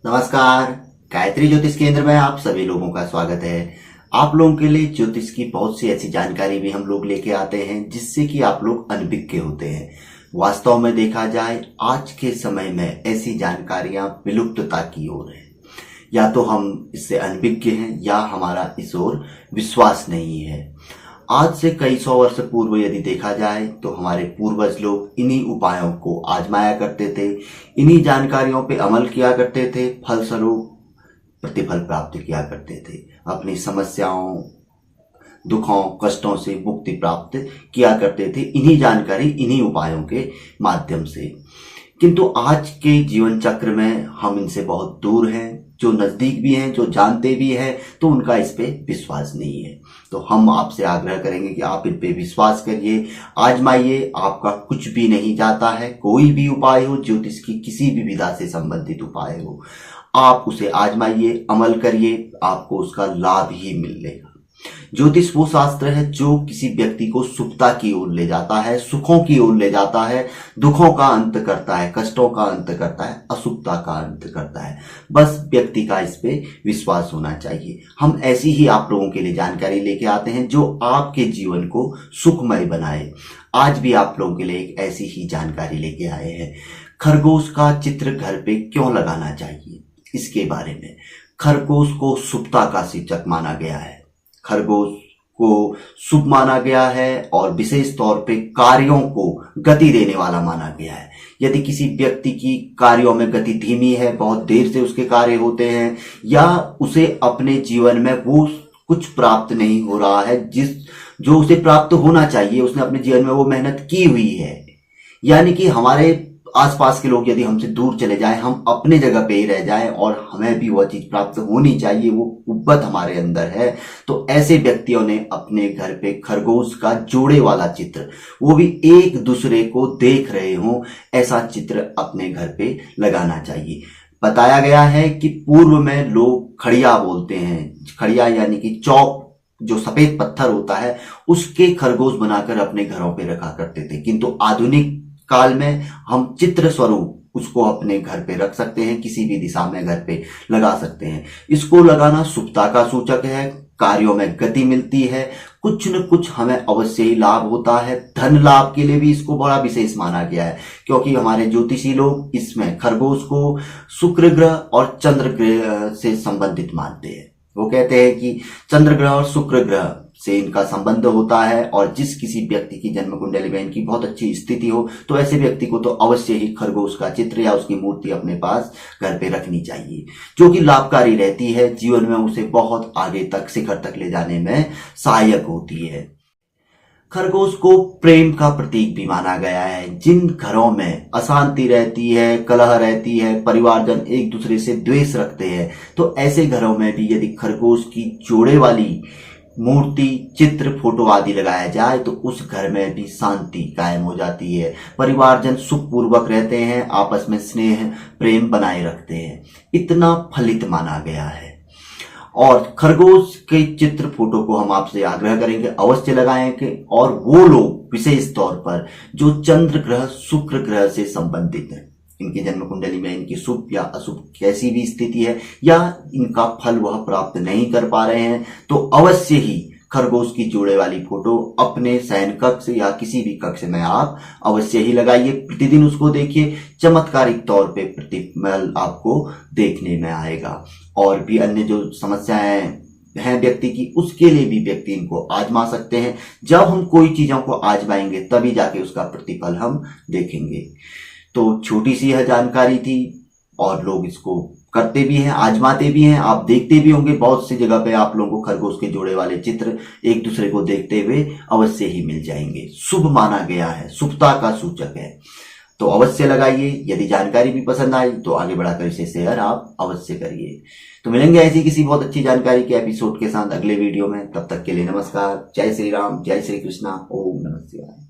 नमस्कार। गायत्री ज्योतिष केंद्र में आप सभी लोगों का स्वागत है। आप लोगों के लिए ज्योतिष की बहुत सी ऐसी जानकारी भी हम लोग लेके आते हैं जिससे कि आप लोग अनभिज्ञ होते हैं। वास्तव में देखा जाए आज के समय में ऐसी जानकारियां विलुप्तता की ओर है। या तो हम इससे अनभिज्ञ हैं या हमारा इस ओर विश्वास नहीं है। आज से कई सौ वर्ष पूर्व यदि देखा जाए तो हमारे पूर्वज लोग इन्हीं उपायों को आजमाया करते थे, इन्हीं जानकारियों पे अमल किया करते थे, फलस्वरूप प्रतिफल प्राप्त किया करते थे, अपनी समस्याओं, दुखों, कष्टों से मुक्ति प्राप्त किया करते थे इन्हीं जानकारी, इन्हीं उपायों के माध्यम से। किंतु आज के जीवन चक्र में हम इनसे बहुत दूर हैं। जो नजदीक भी हैं, जो जानते भी हैं, तो उनका इस पे विश्वास नहीं है। तो हम आपसे आग्रह करेंगे कि आप इन पे विश्वास करिए, आजमाइए। आपका कुछ भी नहीं जाता है। कोई भी उपाय हो, ज्योतिष की किसी भी विधा से संबंधित उपाय हो, आप उसे आजमाइए, अमल करिए, आपको उसका लाभ ही मिलेगा। ज्योतिष वो शास्त्र है जो किसी व्यक्ति को सुखता की ओर ले जाता है, सुखों की ओर ले जाता है, दुखों का अंत करता है, कष्टों का अंत करता है, अशुभता का अंत करता है। बस व्यक्ति का इस पे विश्वास होना चाहिए। हम ऐसी ही आप लोगों के लिए जानकारी लेके आते हैं जो आपके जीवन को सुखमय बनाए। आज भी आप लोगों के लिए एक ऐसी ही जानकारी लेके आए हैं। खरगोश का चित्र घर पे क्यों लगाना चाहिए, इसके बारे में। खरगोश को शुभता का सूचक माना गया है, खरगोश को शुभ माना गया है और विशेष तौर पे कार्यों को गति देने वाला माना गया है। यदि किसी व्यक्ति की कार्यों में गति धीमी है, बहुत देर से उसके कार्य होते हैं, या उसे अपने जीवन में वो कुछ प्राप्त नहीं हो रहा है जो उसे प्राप्त होना चाहिए, उसने अपने जीवन में वो मेहनत की हुई है, यानी कि हमारे आसपास के लोग यदि हमसे दूर चले जाएं, हम अपने जगह पे ही रह जाएं और हमें भी वह चीज प्राप्त होनी चाहिए, वो कुव्वत हमारे अंदर है, तो ऐसे व्यक्तियों ने अपने घर पे खरगोश का जोड़े वाला चित्र, वो भी एक दूसरे को देख रहे हो, ऐसा चित्र अपने घर पे लगाना चाहिए। बताया गया है कि पूर्व में लोग खड़िया बोलते हैं, खड़िया यानी कि चौक, जो सफेद पत्थर होता है, उसके खरगोश बनाकर अपने घरों पे रखा करते थे। किंतु आधुनिक काल में हम चित्र स्वरूप उसको अपने घर पे रख सकते हैं, किसी भी दिशा में घर पे लगा सकते हैं। इसको लगाना शुभता का सूचक है, कार्यों में गति मिलती है, कुछ न कुछ हमें अवश्य ही लाभ होता है। धन लाभ के लिए भी इसको बड़ा विशेष माना गया है, क्योंकि हमारे ज्योतिषी लोग इसमें खरगोश को शुक्र ग्रह और चंद्र ग्रह से संबंधित मानते हैं। वो कहते हैं कि चंद्र ग्रह और शुक्र ग्रह से इनका संबंध होता है, और जिस किसी व्यक्ति की जन्म कुंडली में इनकी बहुत अच्छी स्थिति हो तो ऐसे व्यक्ति को तो अवश्य ही खरगोश का चित्र या उसकी मूर्ति अपने पास घर पे रखनी चाहिए, जो कि लाभकारी रहती है, जीवन में उसे बहुत आगे तक, शिखर तक ले जाने में सहायक होती है। खरगोश को प्रेम का प्रतीक भी माना गया है। जिन घरों में अशांति रहती है, कलह रहती है, परिवारजन एक दूसरे से द्वेष रखते हैं, तो ऐसे घरों में भी यदि खरगोश की जोड़े वाली मूर्ति, चित्र, फोटो आदि लगाया जाए तो उस घर में भी शांति कायम हो जाती है, परिवारजन सुखपूर्वक रहते हैं, आपस में स्नेह प्रेम बनाए रखते हैं। इतना फलित माना गया है। और खरगोश के चित्र, फोटो को हम आपसे आग्रह करेंगे अवश्य लगाएं कि, और वो लोग विशेष तौर पर जो चंद्र ग्रह, शुक्र ग्रह से संबंधित हैं, इनकी जन्म कुंडली में इनकी शुभ या अशुभ कैसी भी स्थिति है, या इनका फल वह प्राप्त नहीं कर पा रहे हैं, तो अवश्य ही खरगोश की जोड़े वाली फोटो अपने शयन कक्ष या किसी भी कक्ष में आप अवश्य ही लगाइए। प्रतिदिन उसको देखिए, चमत्कारिक तौर पे प्रतिफल आपको देखने में आएगा। और भी अन्य जो समस्याएं हैं व्यक्ति की, उसके लिए भी व्यक्ति इनको आजमा सकते हैं। जब हम कोई चीजों को आजमाएंगे तभी जाके उसका प्रतिफल हम देखेंगे। तो छोटी सी यह जानकारी थी, और लोग इसको करते भी हैं, आजमाते भी हैं। आप देखते भी होंगे बहुत सी जगह पे आप लोगों को खरगोश के जोड़े वाले चित्र एक दूसरे को देखते हुए अवश्य ही मिल जाएंगे। शुभ माना गया है, शुभता का सूचक है, तो अवश्य लगाइए। यदि जानकारी भी पसंद आई तो आगे बढ़ाकर इसे शेयर आप अवश्य करिए। तो मिलेंगे ऐसी किसी बहुत अच्छी जानकारी के एपिसोड के साथ अगले वीडियो में। तब तक के लिए नमस्कार। जय श्री राम, जय श्री कृष्णा, ओम नमः शिवाय।